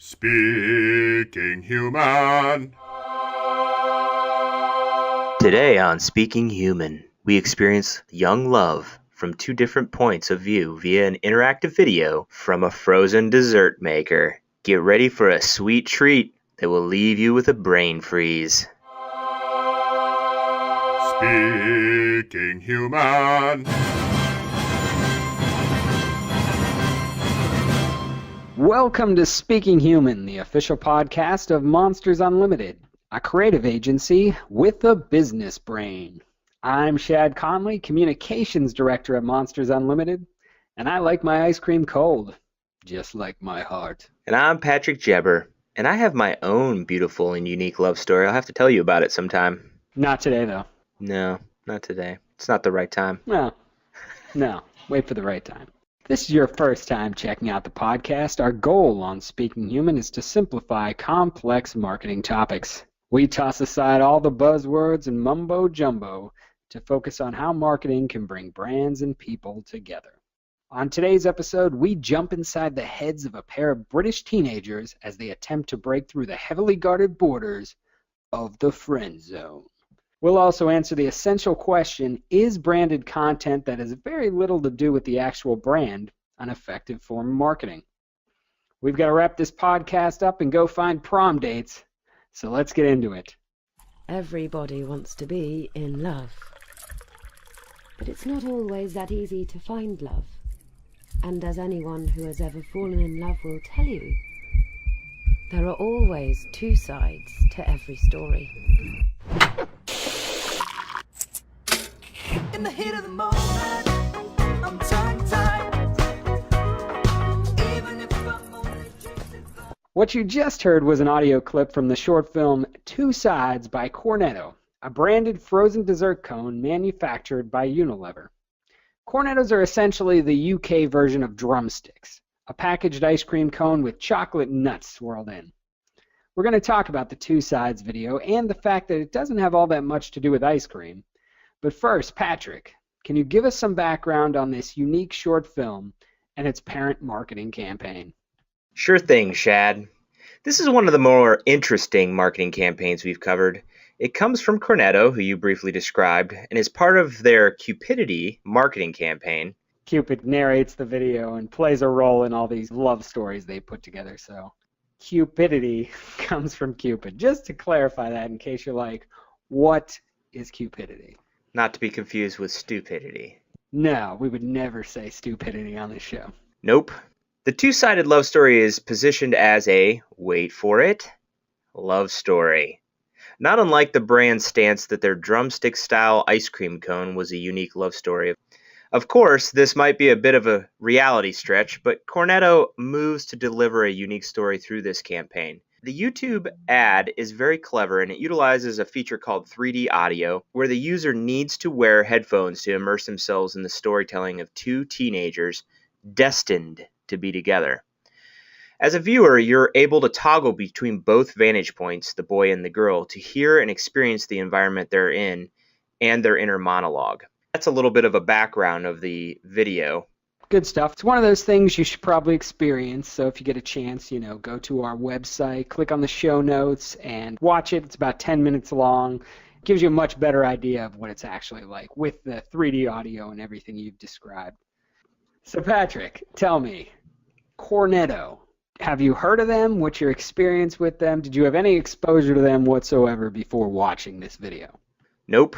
Speaking Human. Today on Speaking Human, we experience young love from two different points of view via an interactive video from a frozen dessert maker. Get ready for a sweet treat that will leave you with a brain freeze. Speaking Human. Welcome to Speaking Human, the official podcast of Monsters Unlimited, a creative agency with a business brain. I'm Shad Conley, Communications Director at Monsters Unlimited, and I like my ice cream cold, just like my heart. And I'm Patrick Jebber, and I have my own beautiful and unique love story. I'll have to tell you about it sometime. Not today, though. No, not today. It's not the right time. No, wait for the right time. If this is your first time checking out the podcast, our goal on Speaking Human is to simplify complex marketing topics. We toss aside all the buzzwords and mumbo-jumbo to focus on how marketing can bring brands and people together. On today's episode, we jump inside the heads of a pair of British teenagers as they attempt to break through the heavily guarded borders of the friend zone. We'll also answer the essential question, is branded content that has very little to do with the actual brand an effective form of marketing? We've got to wrap this podcast up and go find prom dates, so let's get into it. Everybody wants to be in love. But it's not always that easy to find love. And as anyone who has ever fallen in love will tell you, there are always two sides to every story. In the heat of the moment, I'm tongue-tied. Even if I'm only chasing fire. What you just heard was an audio clip from the short film Two Sides by Cornetto, a branded frozen dessert cone manufactured by Unilever. Cornettos are essentially the UK version of drumsticks, a packaged ice cream cone with chocolate nuts swirled in. We're going to talk about the Two Sides video and the fact that it doesn't have all that much to do with ice cream. But first, Patrick, can you give us some background on this unique short film and its parent marketing campaign? Sure thing, Shad. This is one of the more interesting marketing campaigns we've covered. It comes from Cornetto, who you briefly described, and is part of their Cupidity marketing campaign. Cupid narrates the video and plays a role in all these love stories they put together, so Cupidity comes from Cupid. Just to clarify that in case you're like, what is Cupidity? Not to be confused with stupidity. No, we would never say stupidity on this show. Nope. The two-sided love story is positioned as a, wait for it, love story. Not unlike the brand's stance that their drumstick-style ice cream cone was a unique love story. Of course, this might be a bit of a reality stretch, but Cornetto moves to deliver a unique story through this campaign. The YouTube ad is very clever, and it utilizes a feature called 3D audio, where the user needs to wear headphones to immerse themselves in the storytelling of two teenagers destined to be together. As a viewer, you're able to toggle between both vantage points, the boy and the girl, to hear and experience the environment they're in and their inner monologue. That's a little bit of a background of the video. Good stuff. It's one of those things you should probably experience, so if you get a chance, go to our website, click on the show notes, and watch it. It's about 10 minutes long. It gives you a much better idea of what it's actually like with the 3D audio and everything you've described. So Patrick, tell me, Cornetto, have you heard of them? What's your experience with them? Did you have any exposure to them whatsoever before watching this video? Nope.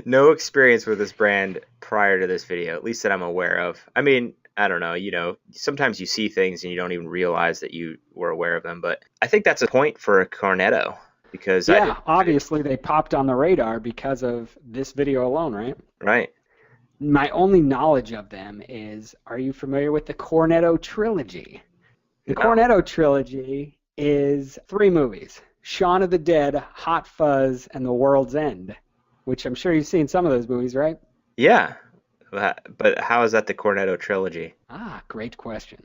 No experience with this brand prior to this video, at least that I'm aware of. I mean, I don't know, sometimes you see things and you don't even realize that you were aware of them, but I think that's a point for a Cornetto because obviously they popped on the radar because of this video alone, right? Right. My only knowledge of them is, are you familiar with the Cornetto trilogy? The Cornetto trilogy is 3 movies, Shaun of the Dead, Hot Fuzz, and The World's End. Which I'm sure you've seen some of those movies, right? Yeah, but how is that the Cornetto trilogy? Great question.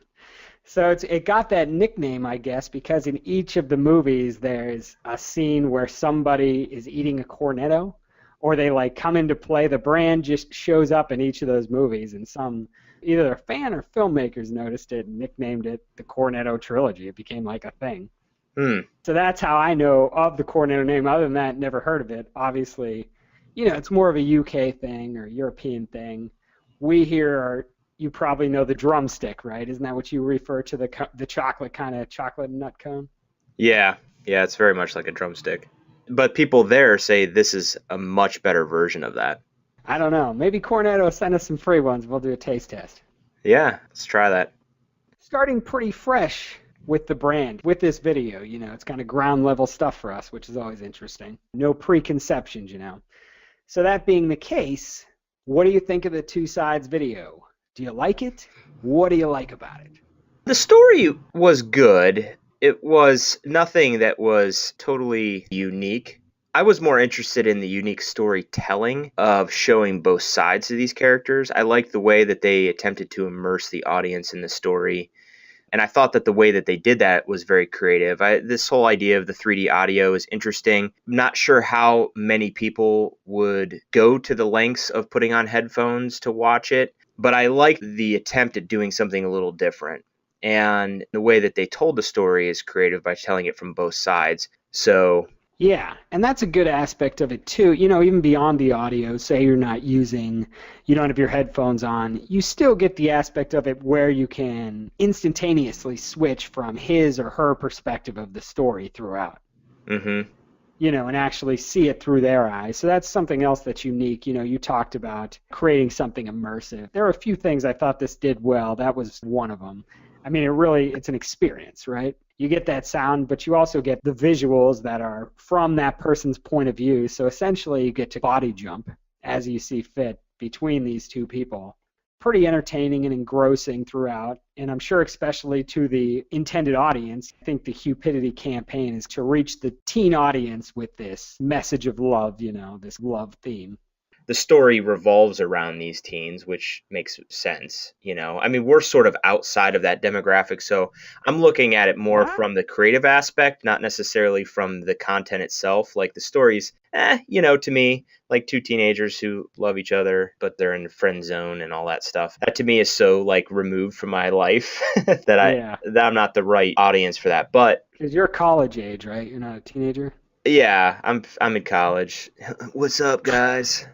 So it got that nickname, I guess, because in each of the movies there's a scene where somebody is eating a Cornetto, or they come into play. The brand just shows up in each of those movies in some Either a fan or filmmakers noticed it and nicknamed it the Cornetto trilogy. It became like a thing. So that's how I know of the Cornetto name. Other than that, never heard of it. Obviously, it's more of a UK thing or European thing. We here are, you probably know the drumstick, right? Isn't that what you refer to, the chocolate kind of chocolate nut cone? Yeah, it's very much like a drumstick. But people there say this is a much better version of that. I don't know. Maybe Cornetto will send us some free ones. We'll do a taste test. Yeah, let's try that. Starting pretty fresh with the brand, with this video, it's kind of ground level stuff for us, which is always interesting. No preconceptions, So that being the case, what do you think of the Two Sides video? Do you like it? What do you like about it? The story was good. It was nothing that was totally unique. I was more interested in the unique storytelling of showing both sides of these characters. I liked the way that they attempted to immerse the audience in the story. And I thought that the way that they did that was very creative. This whole idea of the 3D audio is interesting. I'm not sure how many people would go to the lengths of putting on headphones to watch it, but I like the attempt at doing something a little different. And the way that they told the story is creative by telling it from both sides. So yeah, and that's a good aspect of it too. Even beyond the audio, say you don't have your headphones on, you still get the aspect of it where you can instantaneously switch from his or her perspective of the story throughout. Mm-hmm. And actually see it through their eyes. So that's something else that's unique. You talked about creating something immersive. There are a few things I thought this did well. That was one of them. I mean, it's an experience, right? You get that sound, but you also get the visuals that are from that person's point of view. So essentially, you get to body jump as you see fit between these two people. Pretty entertaining and engrossing throughout. And I'm sure especially to the intended audience, I think the Cupidity campaign is to reach the teen audience with this message of love, this love theme. The story revolves around these teens, which makes sense. I mean, we're sort of outside of that demographic, so I'm looking at it more from the creative aspect, not necessarily from the content itself. Like the stories, to me, like two teenagers who love each other, but they're in the friend zone and all that stuff. That to me is so removed from my life that I'm not the right audience for that. But because you're college age, right? You're not a teenager. Yeah, I'm in college. What's up, guys?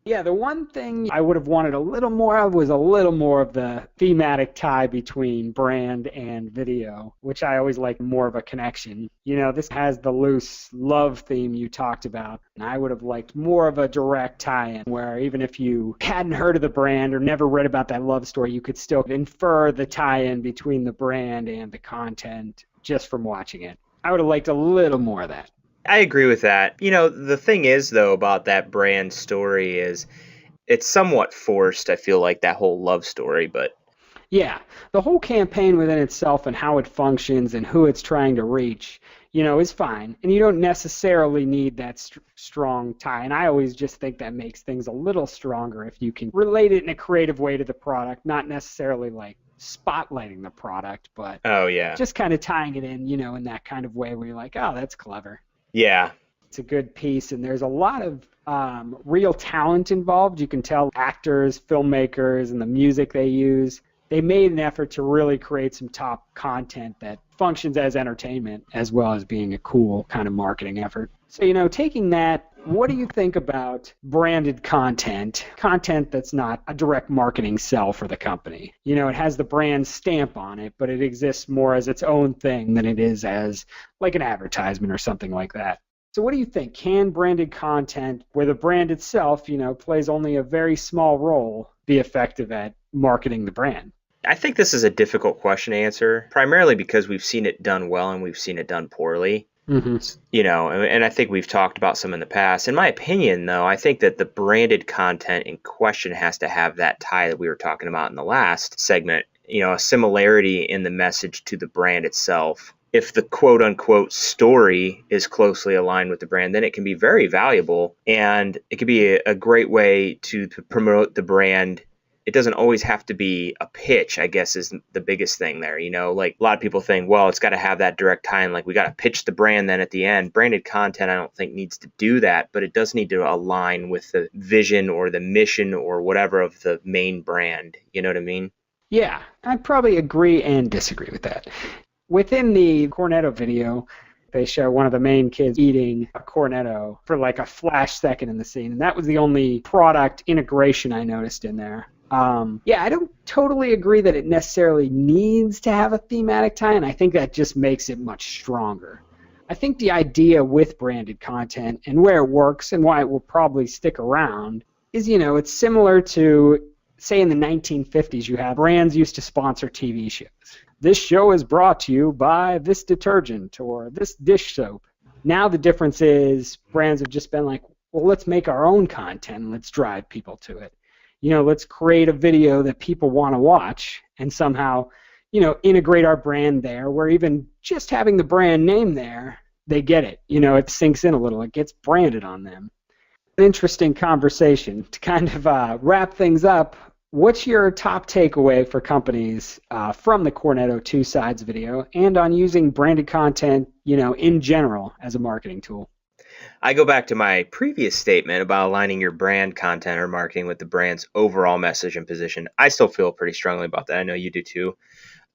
Yeah, the one thing I would have wanted a little more of was a little more of the thematic tie between brand and video, which I always like more of a connection. This has the loose love theme you talked about, and I would have liked more of a direct tie-in where even if you hadn't heard of the brand or never read about that love story, you could still infer the tie-in between the brand and the content just from watching it. I would have liked a little more of that. I agree with that. The thing is, though, about that brand story is it's somewhat forced, I feel like, that whole love story, but... Yeah, the whole campaign within itself and how it functions and who it's trying to reach, is fine. And you don't necessarily need that strong tie. And I always just think that makes things a little stronger if you can relate it in a creative way to the product, not necessarily spotlighting the product, but just kind of tying it in, in that kind of way where you're like, oh, that's clever. Yeah. It's a good piece, and there's a lot of real talent involved. You can tell actors, filmmakers, and the music they use. They made an effort to really create some top content that functions as entertainment as well as being a cool kind of marketing effort. So, taking that, what do you think about branded content that's not a direct marketing sell for the company? It has the brand stamp on it, but it exists more as its own thing than it is as like an advertisement or something like that. So what do you think? Can branded content, where the brand itself, plays only a very small role, be effective at marketing the brand? I think this is a difficult question to answer, primarily because we've seen it done well and we've seen it done poorly. Mm-hmm. And I think we've talked about some in the past. In my opinion, though, I think that the branded content in question has to have that tie that we were talking about in the last segment, a similarity in the message to the brand itself. If the quote-unquote story is closely aligned with the brand, then it can be very valuable, and it can be a great way to promote the brand it doesn't always have to be a pitch, I guess, is the biggest thing there. Like a lot of people think, well, it's got to have that direct tie-in. Like we got to pitch the brand then at the end. Branded content, I don't think needs to do that, but it does need to align with the vision or the mission or whatever of the main brand. You know what I mean? Yeah, I'd probably agree and disagree with that. Within the Cornetto video, they show one of the main kids eating a Cornetto for like a flash second in the scene, and that was the only product integration I noticed in there. Yeah, I don't totally agree that it necessarily needs to have a thematic tie-in. I think that just makes it much stronger. I think the idea with branded content and where it works and why it will probably stick around is, it's similar to, say, in the 1950s, you have brands used to sponsor TV shows. This show is brought to you by this detergent or this dish soap. Now the difference is brands have just been like, well, let's make our own content and let's drive people to it. Let's create a video that people want to watch and somehow, integrate our brand there, where even just having the brand name there, they get it. It sinks in a little. It gets branded on them. An interesting conversation. To kind of wrap things up, what's your top takeaway for companies from the Cornetto Two Sides video and on using branded content, in general as a marketing tool? I go back to my previous statement about aligning your brand content or marketing with the brand's overall message and position. I still feel pretty strongly about that. I know you do too.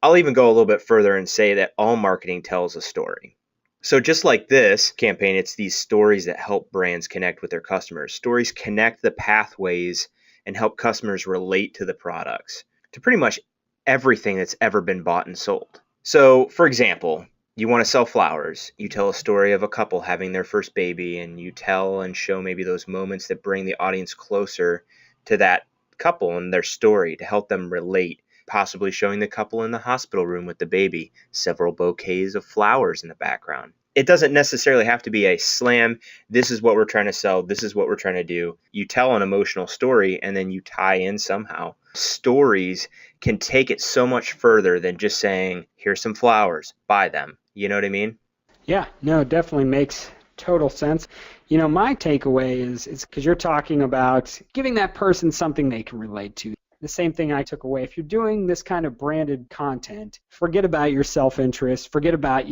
I'll even go a little bit further and say that all marketing tells a story. So just like this campaign, it's these stories that help brands connect with their customers. Stories connect the pathways and help customers relate to the products, to pretty much everything that's ever been bought and sold. So, for example, you want to sell flowers. You tell a story of a couple having their first baby, and you tell and show maybe those moments that bring the audience closer to that couple and their story to help them relate, possibly showing the couple in the hospital room with the baby, several bouquets of flowers in the background. It doesn't necessarily have to be a slam, this is what we're trying to sell, this is what we're trying to do. You tell an emotional story and then you tie in somehow. Stories can take it so much further than just saying, here's some flowers, buy them. You know what I mean? Yeah, no, it definitely makes total sense. My takeaway is because you're talking about giving that person something they can relate to. The same thing I took away. If you're doing this kind of branded content, forget about your self-interest, forget about,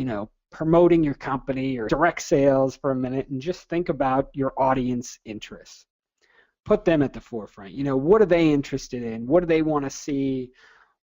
promoting your company or direct sales for a minute, and just think about your audience interests. Put them at the forefront. What are they interested in? What do they want to see?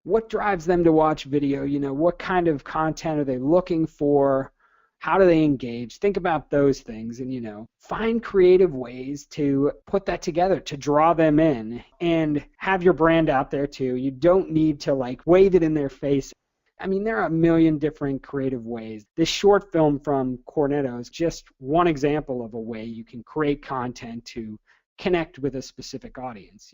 What drives them to watch video? What kind of content are they looking for? How do they engage? Think about those things and, find creative ways to put that together, to draw them in and have your brand out there too. You don't need to wave it in their face. There are a million different creative ways. This short film from Cornetto is just one example of a way you can create content to connect with a specific audience,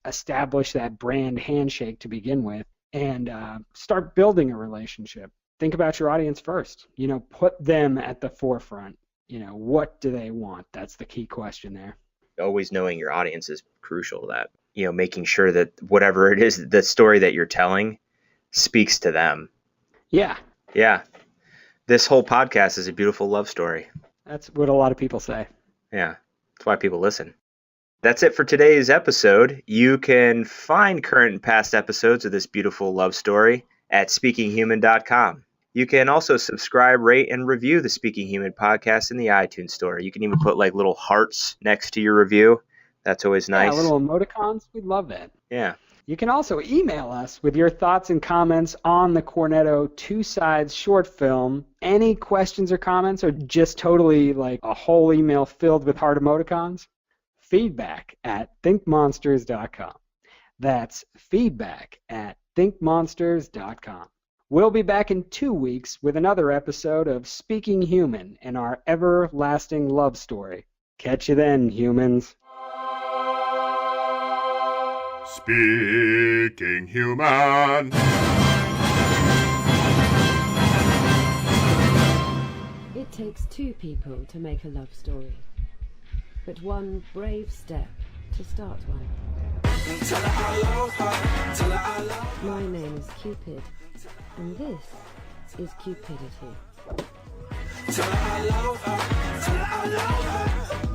establish that brand handshake to begin with and start building a relationship. Think about your audience first, put them at the forefront. What do they want? That's the key question there. Always knowing your audience is crucial to that, making sure that whatever it is, the story that you're telling speaks to them. Yeah. Yeah. This whole podcast is a beautiful love story. That's what a lot of people say. Yeah. That's why people listen. That's it for today's episode. You can find current and past episodes of this beautiful love story at speakinghuman.com. You can also subscribe, rate, and review the Speaking Human podcast in the iTunes store. You can even put little hearts next to your review. That's always nice. Yeah, little emoticons. We love that. Yeah. You can also email us with your thoughts and comments on the Cornetto Two Sides short film. Any questions or comments, or just totally a whole email filled with heart emoticons? Feedback at thinkmonsters.com. That's feedback at thinkmonsters.com. We'll be back in 2 weeks with another episode of Speaking Human and our everlasting love story. Catch you then, humans. Speaking Human. It takes two people to make a love story, but one brave step to start one. My name is Cupid, and this is Cupidity. Tell her I love her.